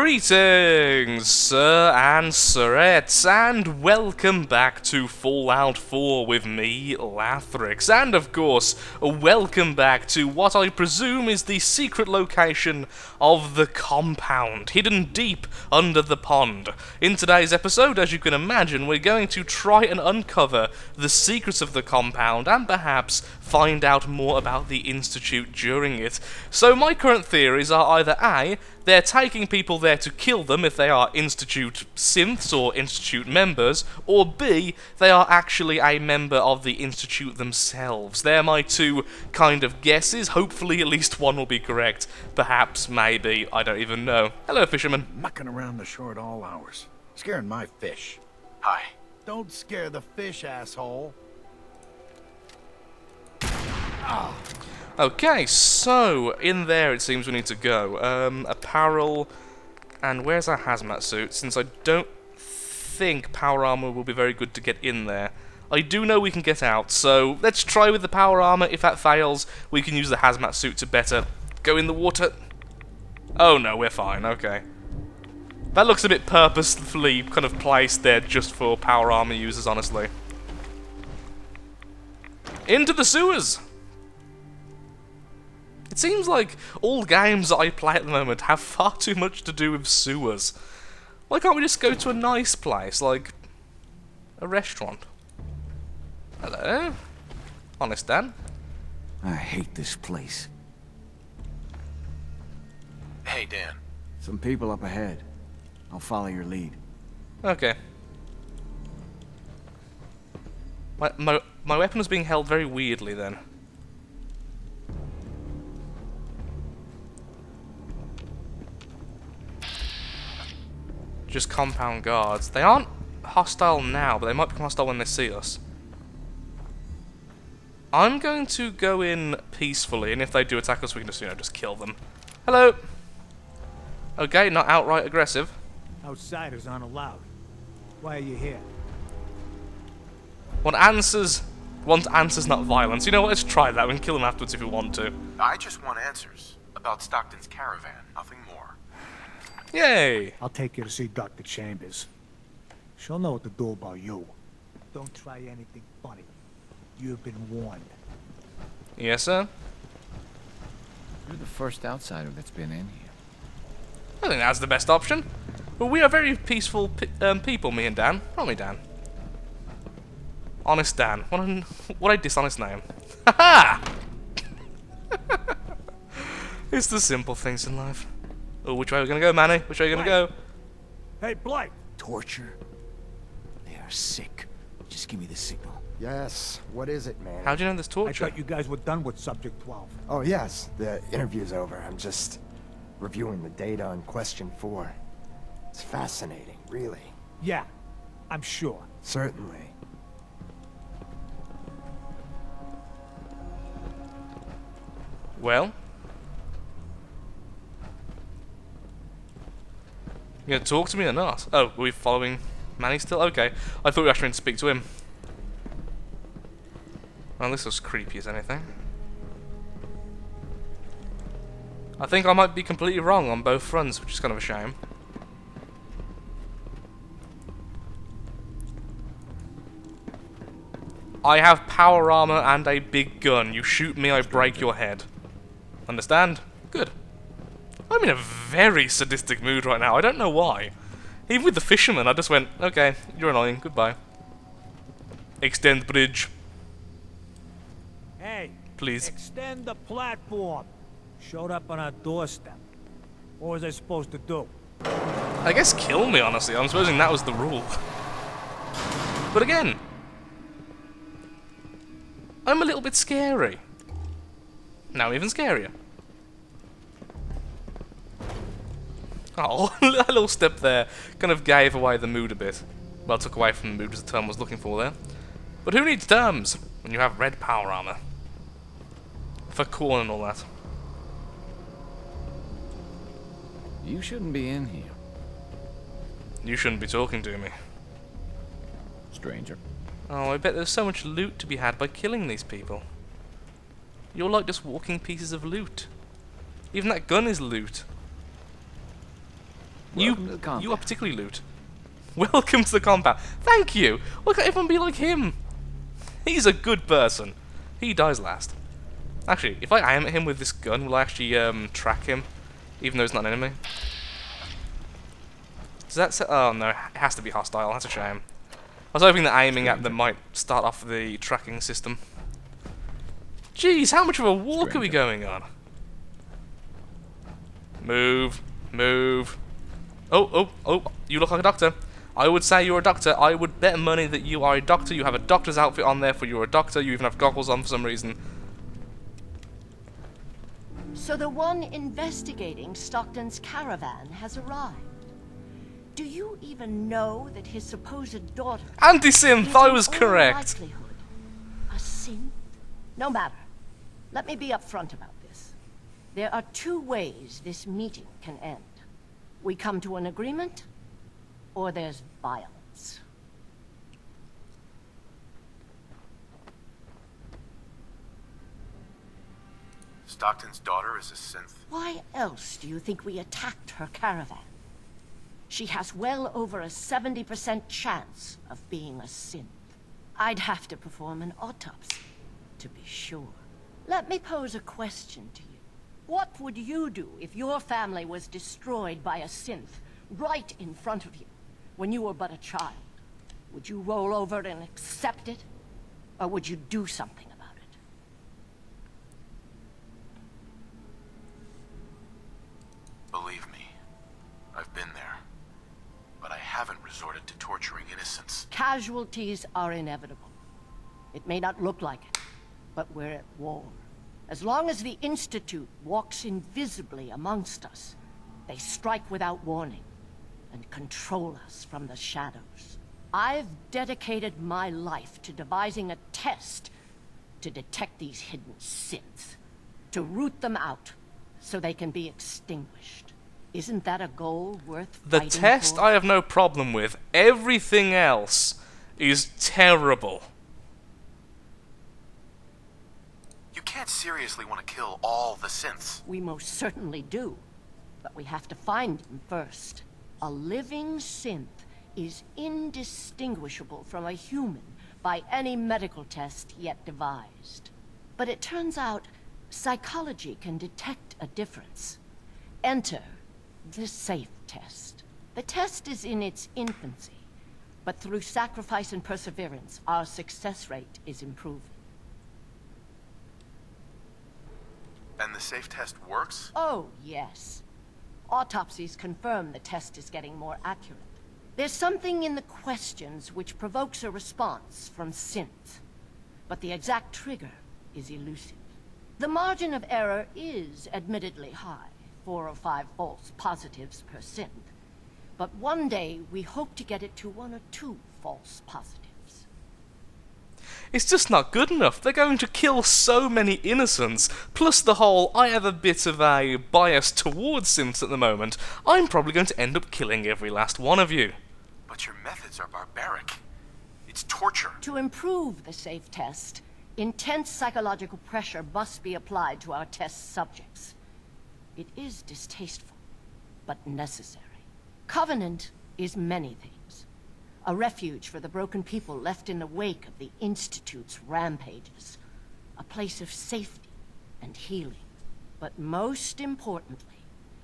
Greetings, sir and sirettes, and welcome back to Fallout 4 with me, Lathrix, and of course, welcome back to what I presume is the secret location of the compound, hidden deep under the pond. In today's episode, as you can imagine, we're going to try and uncover the secrets of the compound, and perhaps find out more about the Institute during it. So my current theories are either A, they're taking people there to kill them if they are Institute synths or Institute members, or B, they are actually a member of the Institute themselves. They're my two kind of guesses. Hopefully at least one will be correct. Perhaps, maybe, I don't even know. Hello, fisherman. Mucking around the shore at all hours. Scaring my fish. Hi. Don't scare the fish, asshole. Okay, so, in there it seems we need to go. Apparel, and where's our hazmat suit? Since I don't think power armor will be very good to get in there. I do know we can get out, so let's try with the power armor. If that fails, we can use the hazmat suit to better go in the water. Oh no, we're fine, okay. That looks a bit purposefully kind of placed there just for power armor users, honestly. Into the sewers! It seems like all games that I play at the moment have far too much to do with sewers. Why can't we just go to a nice place, like a restaurant? Hello? Honest Dan? I hate this place. Hey, Dan. Some people up ahead. I'll follow your lead. Okay. My weapon is being held very weirdly then. Just compound guards. They aren't hostile now, but they might become hostile when they see us. I'm going to go in peacefully, and if they do attack us, we can just, just kill them. Hello! Okay, not outright aggressive. Outsiders aren't allowed. Why are you here? Want answers, not violence. You know what, let's try that. We can kill them afterwards if we want to. I just want answers about Stockton's caravan, nothing more. Yay! I'll take you to see Dr. Chambers. She'll know what to do about you. Don't try anything funny. You've been warned. Yes, sir? You're the first outsider that's been in here. I think that's the best option. Well, we are very peaceful people, me and Dan. Aren't we, Dan? Honest Dan. What a dishonest name. Ha-ha! It's the simple things in life. Oh, which way are we gonna go, Manny? Which way are we gonna go? Hey, Blight! Torture? They are sick. Just give me the signal. Yes, what is it, man? How do you know there's I torture? thought you guys were done with Subject 12. Oh, yes, the interview's over. I'm just reviewing the data on question 4. It's fascinating, really. Yeah, I'm sure. Certainly. Well? You gonna talk to me or not? Oh, are we following Manny still? Okay. I thought we were actually going to speak to him. Well, this was creepy as anything. I think I might be completely wrong on both fronts, which is kind of a shame. I have power armor and a big gun. You shoot me, I break your head. Understand? Good. I'm in a very sadistic mood right now. I don't know why. Even with the fisherman, I just went, okay, you're annoying. Goodbye. Extend bridge. Hey, please. Extend the platform. Showed up on our doorstep. What was I supposed to do? I guess kill me, honestly. I'm supposing that was the rule. But again, I'm a little bit scary. Now even scarier. Oh, a little step there kind of gave away the mood a bit. Well, took away from the mood was the term I was looking for there. But who needs terms when you have red power armor? For corn and all that. You shouldn't be in here, You shouldn't be talking to me. stranger. Oh, I bet there's so much loot to be had by killing these people. You're like just walking pieces of loot. Even that gun is loot. Welcome to the You compound. are particularly lewd. Welcome to the compound. Thank you. Why can't everyone be like him? He's a good person. He dies last. Actually, if I aim at him with this gun, will I actually track him, even though he's not an enemy? Does that say? Oh no, it has to be hostile. That's a shame. I was hoping that aiming at them might start off the tracking system. Jeez, how much of a walk are we going on? Move, move. Oh, oh, oh, you look like a doctor. I would say you're a doctor. I would bet money that you are a doctor. You have a doctor's outfit on there for you're a doctor. You even have goggles on for some reason. So the one investigating Stockton's caravan has arrived. Do you even know that his supposed daughter... Anti-synth, is I in was all correct. likelihood a synth? No matter. Let me be upfront about this. There are two ways this meeting can end. We come to an agreement, or there's violence. Stockton's daughter is a synth. Why else do you think we attacked her caravan? She has well over a 70% chance of being a synth. I'd have to perform an autopsy, to be sure. Let me pose a question to you. What would you do if your family was destroyed by a synth right in front of you when you were but a child? Would you roll over and accept it? Or would you do something about it? Believe me, I've been there. But I haven't resorted to torturing innocents. Casualties are inevitable. It may not look like it, but we're at war. As long as the Institute walks invisibly amongst us, they strike without warning and control us from the shadows. I've dedicated my life to devising a test to detect these hidden synths, to root them out so they can be extinguished. Isn't that a goal worth The fighting test for? I have no problem with. Everything else is terrible. You can't seriously want to kill all the synths. We most certainly do, but we have to find him first. A living synth is indistinguishable from a human by any medical test yet devised. But it turns out psychology can detect a difference. Enter the safe test. The test is in its infancy, but through sacrifice and perseverance, our success rate is improving. And the safe test works? Oh, yes. Autopsies confirm the test is getting more accurate. There's something in the questions which provokes a response from synth, but the exact trigger is elusive. The margin of error is admittedly high, 4 or 5 false positives per synth, but one day we hope to get it to 1 or 2 false positives. It's just not good enough. They're going to kill so many innocents, plus the whole I have a bit of a bias towards synths at the moment. I'm probably going to end up killing every last one of you. But your methods are barbaric. It's torture. To improve the safe test, intense psychological pressure must be applied to our test subjects. It is distasteful, but necessary. Covenant is many things. A refuge for the broken people left in the wake of the Institute's rampages. A place of safety and healing. But most importantly,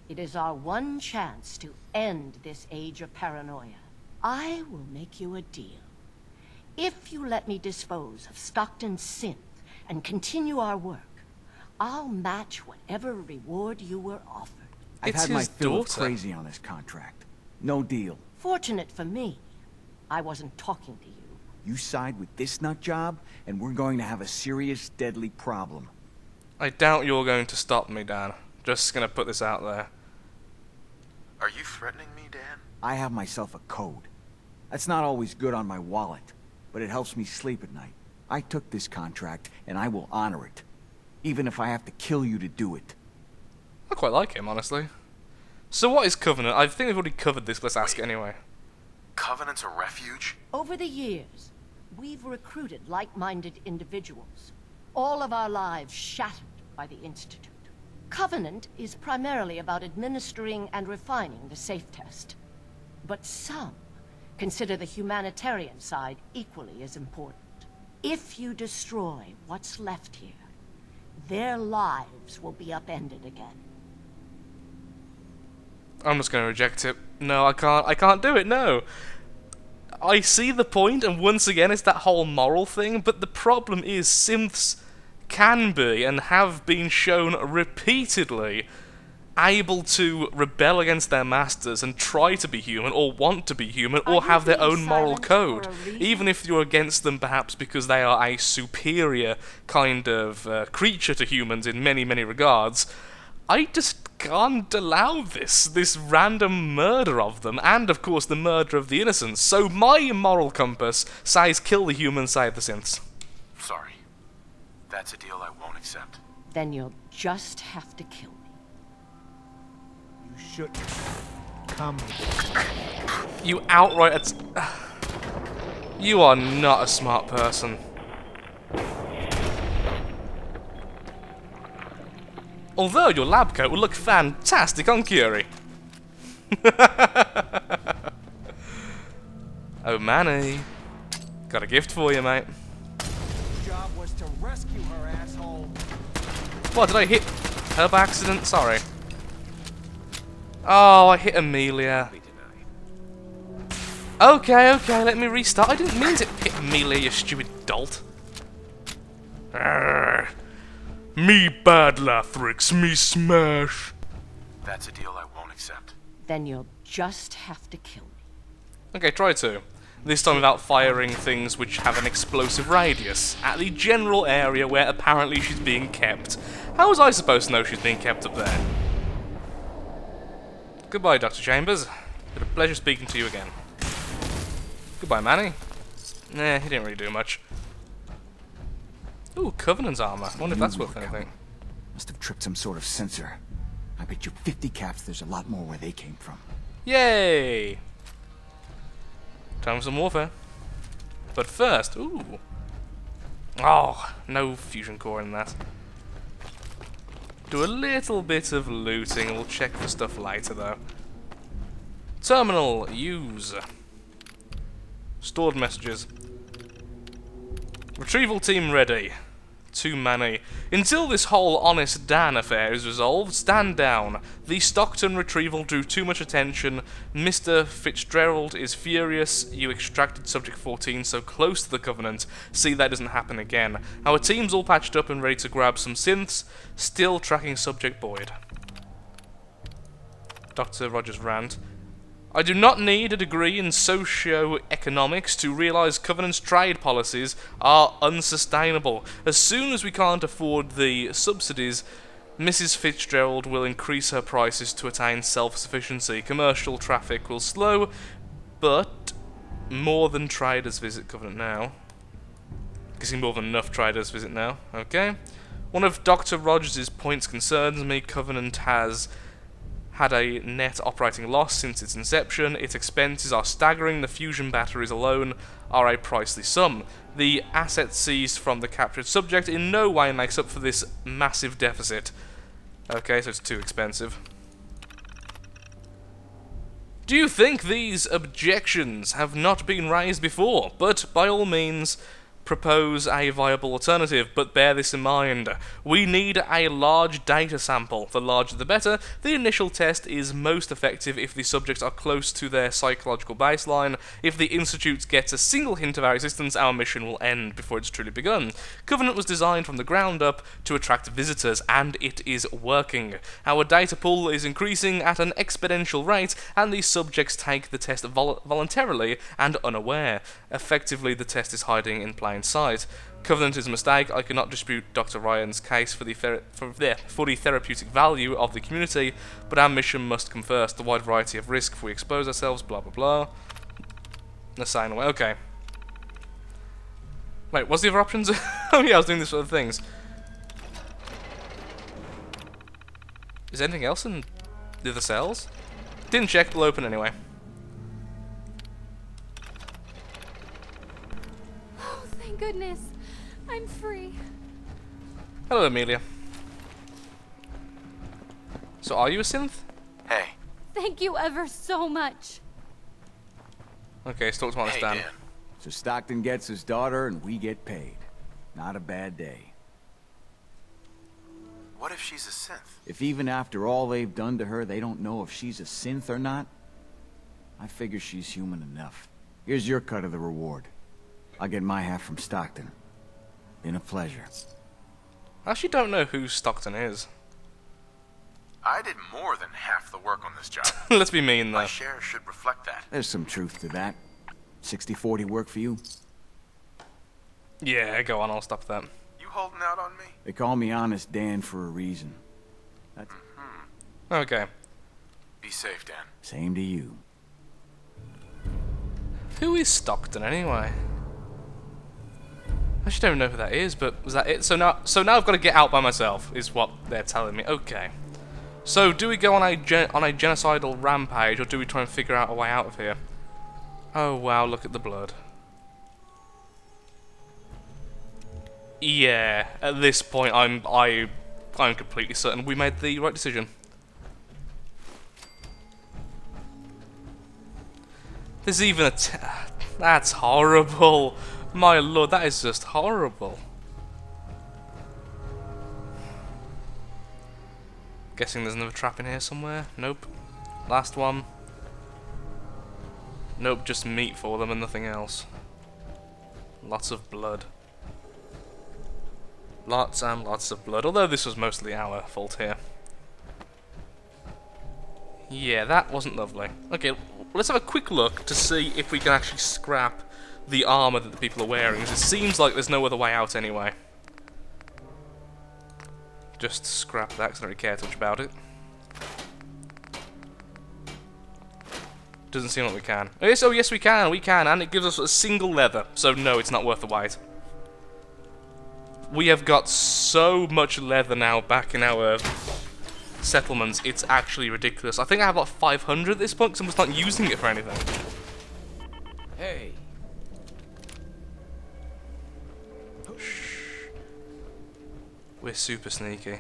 it is our one chance to end this age of paranoia. I will make you a deal. If you let me dispose of Stockton's synth and continue our work, I'll match whatever reward you were offered. I've It's had my his fill of daughter. crazy on this contract. No deal. Fortunate for me, I wasn't talking to you. You side with this nut job, and we're going to have a serious, deadly problem. I doubt you're going to stop me, Dan. Just gonna put this out there. Are you threatening me, Dan? I have myself a code. That's not always good on my wallet, but it helps me sleep at night. I took this contract, and I will honor it. Even if I have to kill you to do it. I quite like him, honestly. So what is Covenant? I think we've already covered this, let's ask it anyway. Covenant's a refuge? Over the years, we've recruited like-minded individuals. All of our lives shattered by the Institute. Covenant is primarily about administering and refining the safe test. But some consider the humanitarian side equally as important. If you destroy what's left here, their lives will be upended again. I'm just going to reject it. No, I can't do it, no. I see the point, and once again, it's that whole moral thing, but the problem is synths can be, and have been shown repeatedly, able to rebel against their masters and try to be human, or want to be human, or have their own moral code. Even if you're against them perhaps because they are a superior kind of creature to humans in many, many regards, I just can't allow this random murder of them, and of course the murder of the innocents. So my moral compass says kill the humans, save the synths. Sorry. That's a deal I won't accept. Then you'll just have to kill me. You shouldn't come. You outright... You are not a smart person. Although your lab coat would look fantastic on Curie. Oh, Manny. Got a gift for you, mate. Job was to rescue her, asshole. What, did I hit her by accident? Sorry. Oh, I hit Amelia. Okay, let me restart. I didn't mean to hit Amelia, you stupid dolt. Arrgh. Me bad, Lathrix, me smash. That's a deal I won't accept. Then you'll just have to kill me. Okay, try to. This time without firing things which have an explosive radius at the general area where apparently she's being kept. How was I supposed to know she's being kept up there? Goodbye, Dr. Chambers. Been a pleasure speaking to you again. Goodbye, Manny. Nah, he didn't really do much. Ooh, Covenant's armor. I wonder if that's worth anything. Must have tripped some sort of sensor. I bet you 50 caps there's a lot more where they came from. Yay! Time for some warfare. But first, ooh. Oh, no fusion core in that. Do a little bit of looting. We'll check for stuff later, though. Terminal, use. Stored messages. Retrieval team ready. Too many. Until this whole Honest Dan affair is resolved, stand down. The Stockton retrieval drew too much attention. Mr. Fitzgerald is furious. You extracted Subject 14 so close to the Covenant. See that doesn't happen again. Our team's all patched up and ready to grab some synths. Still tracking Subject Boyd. Dr. Rogers' rant. I do not need a degree in socio-economics to realise Covenant's trade policies are unsustainable. As soon as we can't afford the subsidies, Mrs. Fitzgerald will increase her prices to attain self-sufficiency. Commercial traffic will slow, but more than traders visit Covenant now. Guessing more than enough traders visit now. Okay. One of Dr. Rogers' points concerns me. Covenant has had a net operating loss since its inception. Its expenses are staggering. The fusion batteries alone are a pricely sum. The assets seized from the captured subject in no way makes up for this massive deficit. Okay, so it's too expensive. Do you think these objections have not been raised before? But by all means, propose a viable alternative, but bear this in mind. We need a large data sample. The larger the better. The initial test is most effective if the subjects are close to their psychological baseline. If the Institute gets a single hint of our existence, our mission will end before it's truly begun. Covenant was designed from the ground up to attract visitors, and it is working. Our data pool is increasing at an exponential rate, and the subjects take the test voluntarily and unaware. Effectively, the test is hiding in plain sight. Covenant is a mistake. I cannot dispute Dr. Ryan's case for the therapeutic value of the community, but our mission must come first. The wide variety of risk if we expose ourselves, blah blah blah. Assign away. Okay. Wait, what's the other options? Oh yeah, I was doing this for other things. Is there anything else in the other cells? Didn't check, we'll open anyway. Thank goodness. I'm free. Hello, Amelia. So are you a synth? Hey. Thank you ever so much. Okay, let's talk to Hey, Dan. Dan. So Stockton gets his daughter and we get paid. Not a bad day. What if she's a synth? If even after all they've done to her, they don't know if she's a synth or not, I figure she's human enough. Here's your cut of the reward. I'll get my half from Stockton. Been a pleasure. I actually don't know who Stockton is. I did more than half the work on this job. Let's be mean, though. My share should reflect that. There's some truth to that. 60-40 work for you? Yeah, go on, I'll stop that. You holding out on me? They call me Honest Dan for a reason. That's Okay. Be safe, Dan. same to you. Who is Stockton, anyway? I actually don't know who that is, but was that it? So now I've got to get out by myself, is what they're telling me. Okay. So, do we go on a genocidal rampage, or do we try and figure out a way out of here? Oh wow, look at the blood. Yeah, at this point, I'm completely certain we made the right decision. There's even a that's horrible. My lord, that is just horrible. Guessing there's another trap in here somewhere. Nope. Last one. Nope, just meat for them and nothing else. Lots of blood. Lots and lots of blood, although this was mostly our fault here. Yeah, that wasn't lovely. Okay, let's have a quick look to see if we can actually scrap the armor that the people are wearing. It seems like there's no other way out anyway. Just scrap that, 'cause I don't really care too much about it. Doesn't seem like we can. Oh yes we can, and it gives us a single leather, so no, it's not worth the wait. We have got so much leather now back in our settlements, it's actually ridiculous. I think I have like 500 at this point, because I'm just not using it for anything. Hey. We're super sneaky.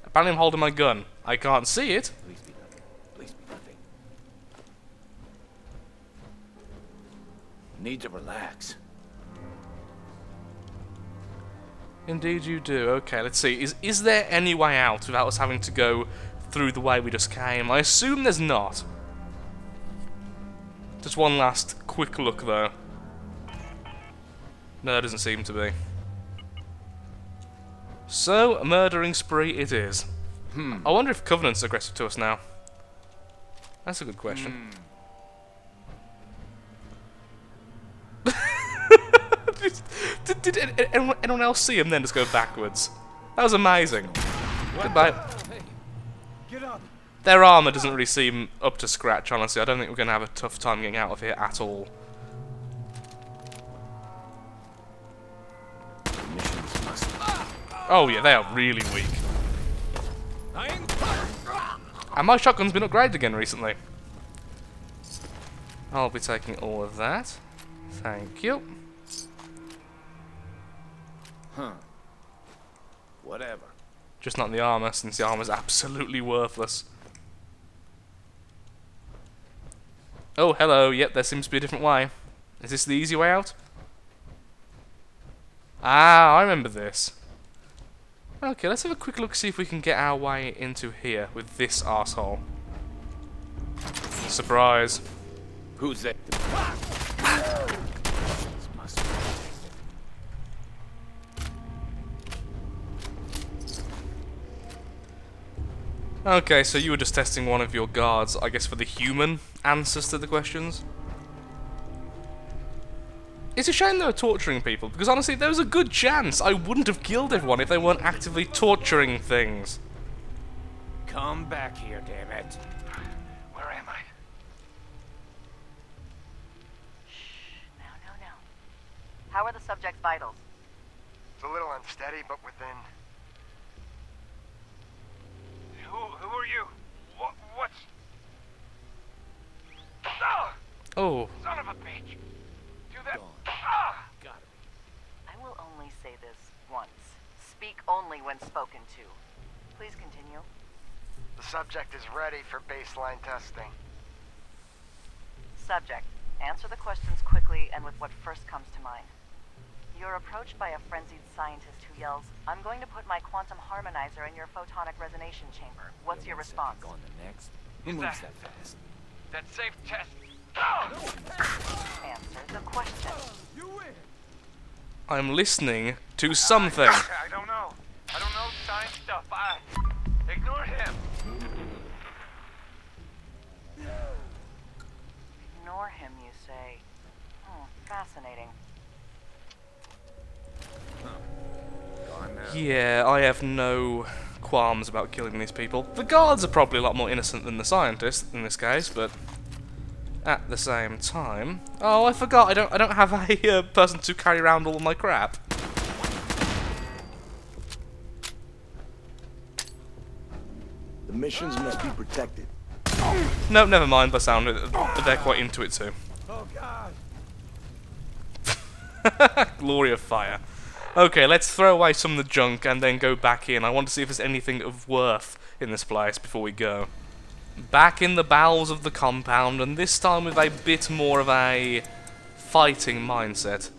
Apparently I'm holding my gun. I can't see it. Please be nothing. Please be nothing. Need to relax. Indeed you do. Okay, let's see. Is there any way out without us having to go through the way we just came? I assume there's not. Just one last quick look though. No, there doesn't seem to be. So, a murdering spree it is. I wonder if Covenant's aggressive to us now. That's a good question. Did anyone else see him then just go backwards? That was amazing. Goodbye. Get up! Their armor doesn't really seem up to scratch, honestly. I don't think we're going to have a tough time getting out of here at all. Oh yeah, they are really weak. And my shotgun's been upgraded again recently. I'll be taking all of that. Thank you. Huh. Whatever. Just not the armor, since the armor's absolutely worthless. Oh, hello. Yep, there seems to be a different way. Is this the easy way out? Ah, I remember this. Okay, let's have a quick look, see if we can get our way into here with this arsehole. Surprise. Who's that? Okay, so you were just testing one of your guards, I guess, for the human answers to the questions. It's a shame they were torturing people, because honestly, there was a good chance I wouldn't have killed everyone if they weren't actively torturing things. Come back here, damn it. Where am I? No. How are the subject's vitals? It's a little unsteady, but within. Who are you? What's... Ah! Oh, Son of a bitch! Do that... Gone. Ah! Got it. I will only say this once. Speak only when spoken to. Please continue. The subject is ready for baseline testing. Subject, answer the questions quickly and with what first comes to mind. You're approached by a frenzied scientist who yells, "I'm going to put my quantum harmonizer in your photonic resonation chamber." What's your response? Going to next. Who moves that fast? That safe test. Answer the question. I'm listening to something. I don't know. I don't know science stuff. Ignore him. Ignore him, you say. Fascinating. Yeah, I have no qualms about killing these people. The guards are probably a lot more innocent than the scientists in this case, but at the same time... Oh, I forgot, I don't have a person to carry around all of my crap. The missions must be protected. No, never mind, by sound it, they're quite into it too. Oh God. Glory of fire. Okay, let's throw away some of the junk and then go back in. I want to see if there's anything of worth in this place before we go. Back in the bowels of the compound, and this time with a bit more of a fighting mindset.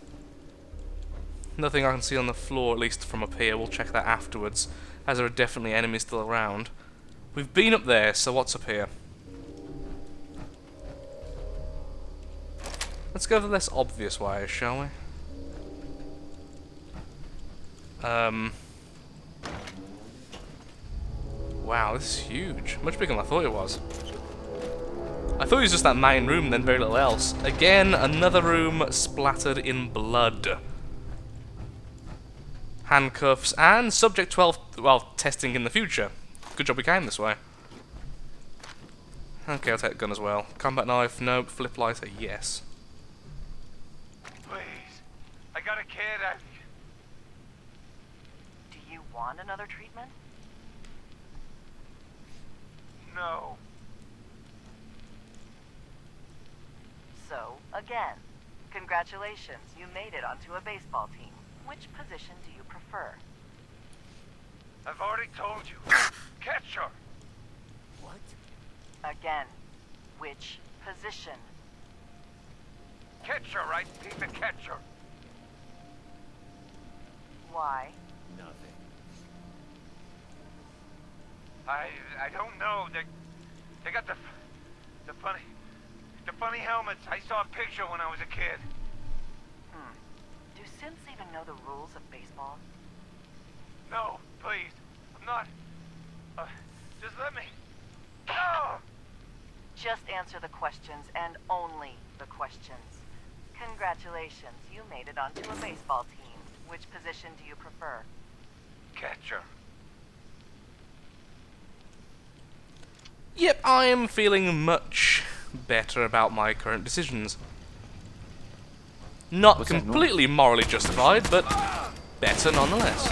Nothing I can see on the floor, at least from up here. We'll check that afterwards, as there are definitely enemies still around. We've been up there, so what's up here? Let's go the less obvious way, shall we? Wow, this is huge. Much bigger than I thought it was. I thought it was just that main room and then very little else. Again, another room splattered in blood. Handcuffs and Subject 12, well, testing in the future. Good job we came this way. Okay, I'll take the gun as well. Combat knife, nope. Flip lighter, yes. Please. I got a kid. Do you want another treatment? No. So, again, congratulations, you made it onto a baseball team. Which position do you prefer? I've already told you. Catcher. What? Again, which position? Catcher, right? He's the catcher. Why? Nothing. I don't know. They got the funny helmets. I saw a picture when I was a kid. Do synths even know the rules of baseball? No, please. I'm not. Just let me. No! Just answer the questions and only the questions. Congratulations, you made it onto a baseball team. Which position do you prefer? Catcher. Yep, I am feeling much better about my current decisions. Not completely morally justified, but better nonetheless.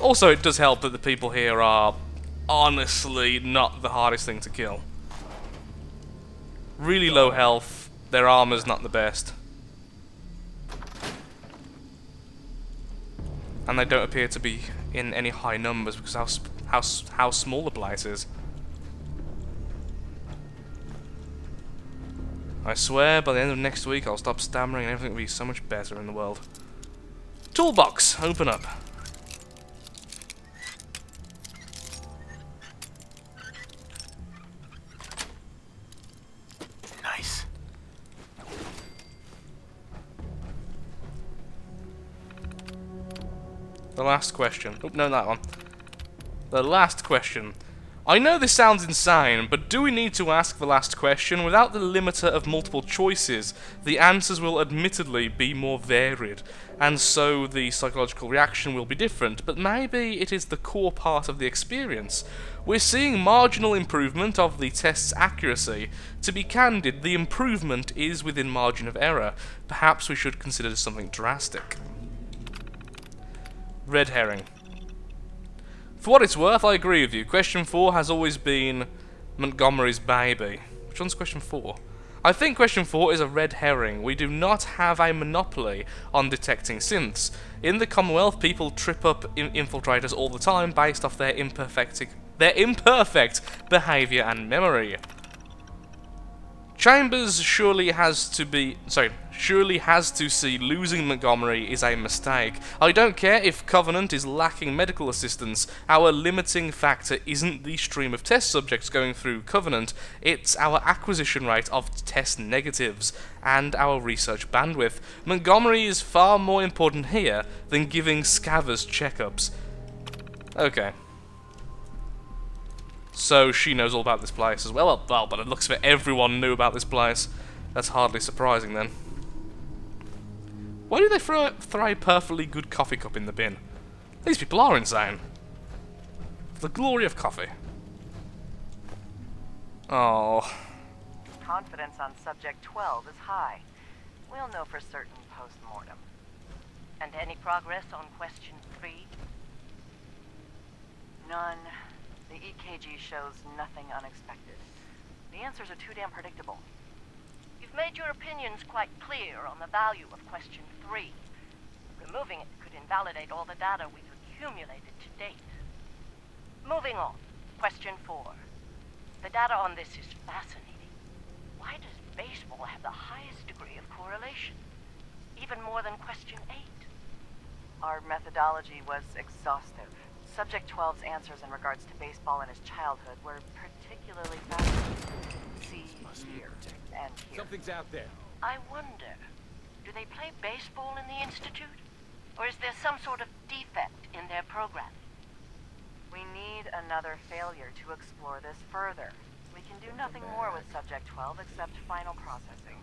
Also, it does help that the people here are honestly not the hardest thing to kill. Really low health, their armor's not the best. And they don't appear to be in any high numbers because how small the place is. I swear by the end of next week I'll stop stammering and everything will be so much better in the world. Toolbox, open up. Nice. The last question. Oh, no, that one. The last question. I know this sounds insane, but do we need to ask the last question? Without the limiter of multiple choices, the answers will admittedly be more varied, and so the psychological reaction will be different, but maybe it is the core part of the experience. We're seeing marginal improvement of the test's accuracy. To be candid, the improvement is within margin of error. Perhaps we should consider something drastic. Red herring. For what it's worth, I agree with you. Question 4 has always been Montgomery's baby. Which one's question 4? I think question 4 is a red herring. We do not have a monopoly on detecting synths. In the Commonwealth, people trip up infiltrators all the time based off their imperfect behaviour and memory. Chambers surely has to see losing Montgomery is a mistake. I don't care if Covenant is lacking medical assistance. Our limiting factor isn't the stream of test subjects going through Covenant, it's our acquisition rate of test negatives and our research bandwidth. Montgomery is far more important here than giving scavers checkups. Okay. So she knows all about this place as well. Well, but it looks for everyone knew about this place. That's hardly surprising then. Why do they throw a perfectly good coffee cup in the bin? These people are insane. For the glory of coffee. Oh. Confidence on subject 12 is high. We'll know for certain post-mortem. And any progress on question 3? None. The EKG shows nothing unexpected. The answers are too damn predictable. You've made your opinions quite clear on the value of question 3. Removing it could invalidate all the data we've accumulated to date. Moving on. Question 4. The data on this is fascinating. Why does baseball have the highest degree of correlation? Even more than question 8. Our methodology was exhaustive. Subject 12's answers in regards to baseball in his childhood were particularly fascinating. See here and here. Something's out there. I wonder, do they play baseball in the Institute? Or is there some sort of defect in their programming? We need another failure to explore this further. We can do nothing more with Subject 12 except final processing.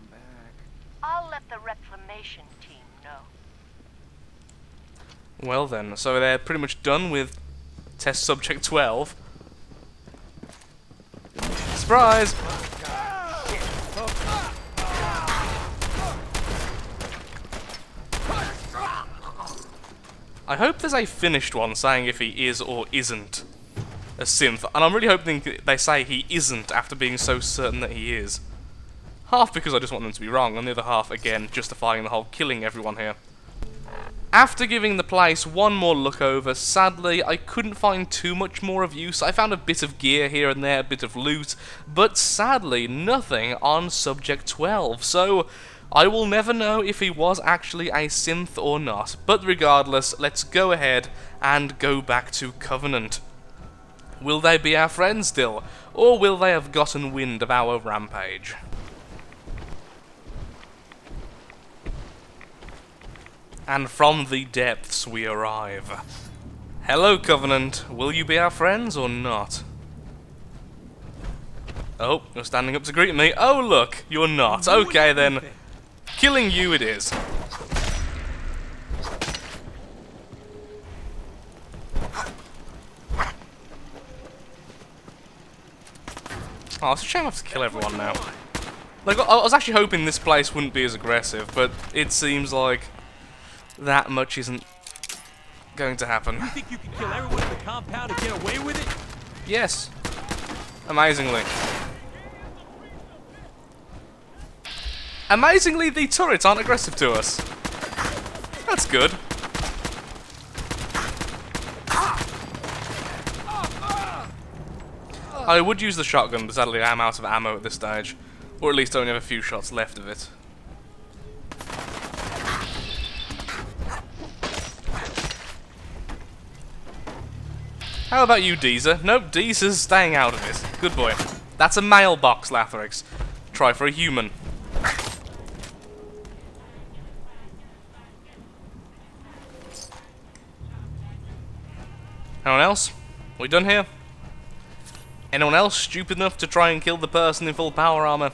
I'll let the reclamation team know. Well then, so they're pretty much done with test subject 12. Surprise! I hope there's a finished one saying if he is or isn't a synth, and I'm really hoping they say he isn't after being so certain that he is. Half because I just want them to be wrong, and the other half, again, justifying the whole killing everyone here. After giving the place one more look over, sadly, I couldn't find too much more of use. I found a bit of gear here and there, a bit of loot, but sadly, nothing on Subject 12, so I will never know if he was actually a synth or not. But regardless, let's go ahead and go back to Covenant. Will they be our friends still, or will they have gotten wind of our rampage? And from the depths we arrive. Hello, Covenant. Will you be our friends or not? Oh, you're standing up to greet me. Oh, look, you're not. Okay, then. Killing you it is. Oh, it's a shame I have to kill everyone now. Like, I was actually hoping this place wouldn't be as aggressive, but it seems like that much isn't going to happen. You think you can kill everyone in the compound and get away with it? Yes. Amazingly. Amazingly, the turrets aren't aggressive to us. That's good. I would use the shotgun, but sadly I am out of ammo at this stage. Or at least I only have a few shots left of it. How about you, Deezer? Nope, Deezer's staying out of it. Good boy. That's a mailbox, Lathrix. Try for a human. Anyone else? We done here? Anyone else stupid enough to try and kill the person in full power armor?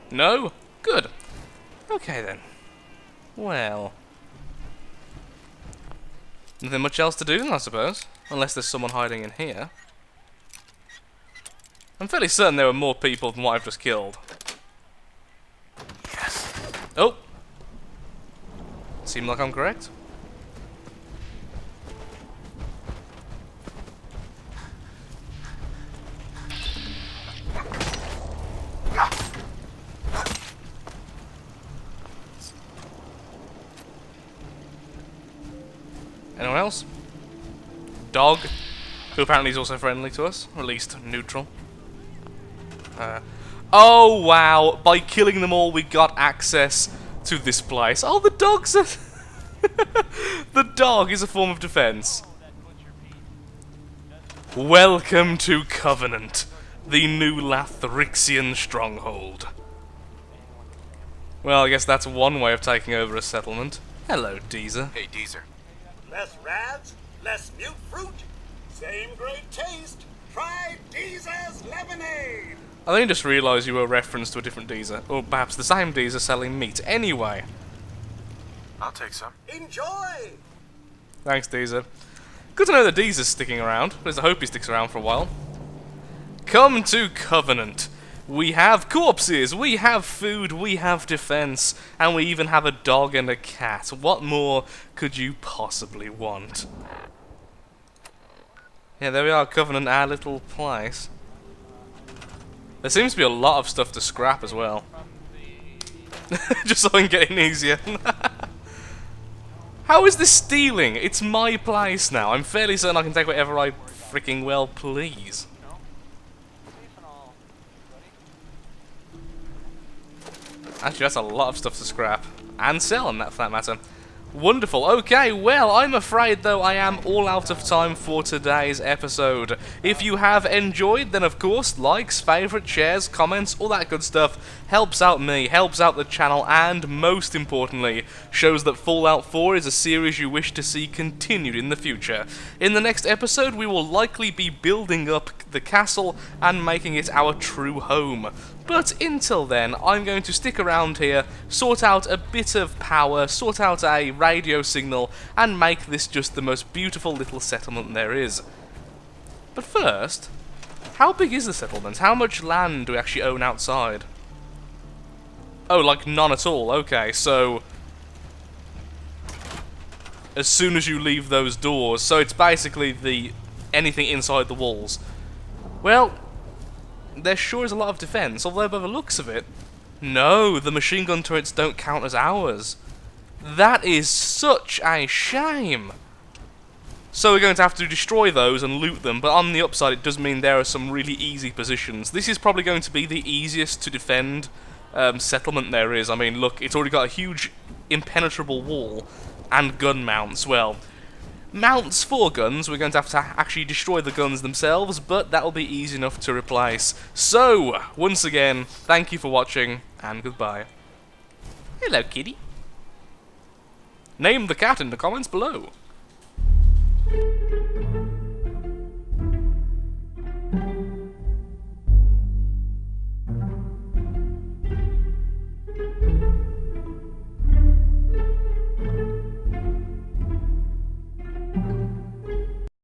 No? Good. Okay then. Well. Nothing much else to do, I suppose. Unless there's someone hiding in here. I'm fairly certain there were more people than what I've just killed. Yes. Oh. Seem like I'm correct. anyone else? Dog, who apparently is also friendly to us, or at least neutral. Oh wow! By killing them all, we got access to this place. Oh, the dogs are... The dog is a form of defense. Welcome to Covenant, the new Lathrixian stronghold. Well, I guess that's one way of taking over a settlement. Hello, Deezer. Hey, Deezer. Less rads, less mute fruit, same great taste. Try Deezer's lemonade. I only just realised you were a reference to a different Deezer, or perhaps the same Deezer selling meat. Anyway. I'll take some. Enjoy! Thanks, Deezer. Good to know that Deezer's sticking around. At least I hope he sticks around for a while. Come to Covenant. We have corpses, we have food, we have defense, and we even have a dog and a cat. What more could you possibly want? Yeah, there we are, Covenant, our little place. There seems to be a lot of stuff to scrap as well. Just so I can get in easier. How is this stealing? It's my place now. I'm fairly certain I can take whatever I freaking well please. Actually, that's a lot of stuff to scrap. And sell, for that matter. Wonderful. Okay, well, I'm afraid, though, I am all out of time for today's episode. If you have enjoyed, then, of course, likes, favourites, shares, comments, all that good stuff helps out me, helps out the channel, and, most importantly, shows that Fallout 4 is a series you wish to see continued in the future. In the next episode, we will likely be building up the castle and making it our true home. But until then, I'm going to stick around here, sort out a bit of power, sort out a radio signal, and make this just the most beautiful little settlement there is. But first, how big is the settlement? How much land do we actually own outside? Oh, like none at all. Okay, so as soon as you leave those doors, so it's basically anything inside the walls. Well, there sure is a lot of defense, although by the looks of it, no, the machine gun turrets don't count as ours. That is such a shame. So we're going to have to destroy those and loot them, but on the upside it does mean there are some really easy positions. This is probably going to be the easiest to defend settlement there is. I mean, look, it's already got a huge impenetrable wall and gun mounts. Well, mounts for guns, we're going to have to actually destroy the guns themselves, but that'll be easy enough to replace. So, once again, thank you for watching, and goodbye. Hello, kitty. Name the cat in the comments below.